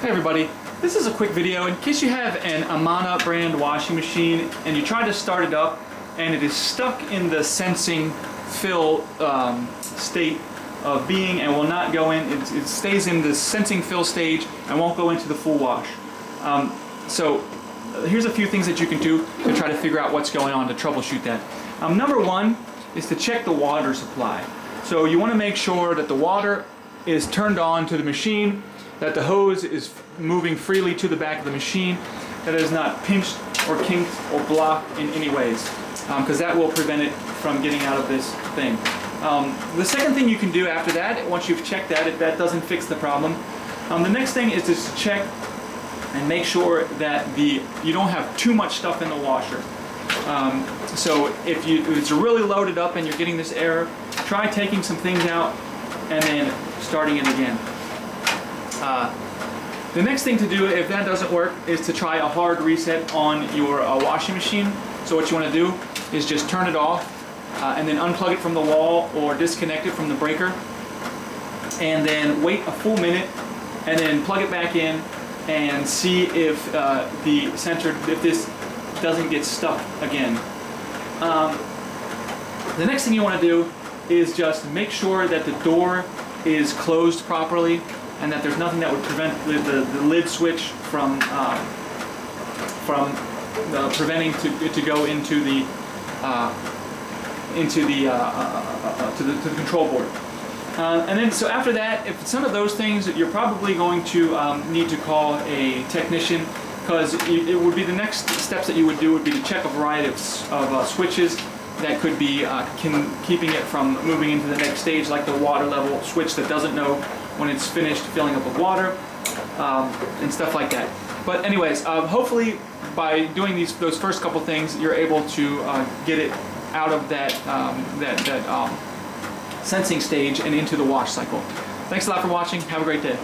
Hey everybody, this is a quick video in case you have an Amana brand washing machine and you try to start it up and it is stuck in the sensing fill state of being and will not go in. It stays in the sensing fill stage and won't go into the full wash. So here's a few things that you can do to try to figure out what's going on to troubleshoot that. Number one is to check the water supply. So you want to make sure that the water is turned on to the machine, that the hose is moving freely to the back of the machine, that it is not pinched or kinked or blocked in any ways, because that will prevent it from getting out of this thing. The second thing you can do after that, once you've checked that, if that doesn't fix the problem, the next thing is to check and make sure that you don't have too much stuff in the washer. So if it's really loaded up and you're getting this error, try taking some things out and then starting it again. The next thing to do, if that doesn't work, is to try a hard reset on your washing machine. So what you want to do is just turn it off and then unplug it from the wall or disconnect it from the breaker, and then wait a full minute and then plug it back in and see if if this doesn't get stuck again. The next thing you want to do is just make sure that the door is closed properly and that there's nothing that would prevent the lid switch from preventing to go into the control board. And then so after that, if some of those things, you're probably going to need to call a technician, because it would be the next steps that you would do would be to check a variety of switches that could be keeping it from moving into the next stage, like the water level switch that doesn't know when it's finished filling up with water, and stuff like that. But anyways, hopefully by doing those first couple things, you're able to get it out of that sensing stage and into the wash cycle. Thanks a lot for watching. Have a great day.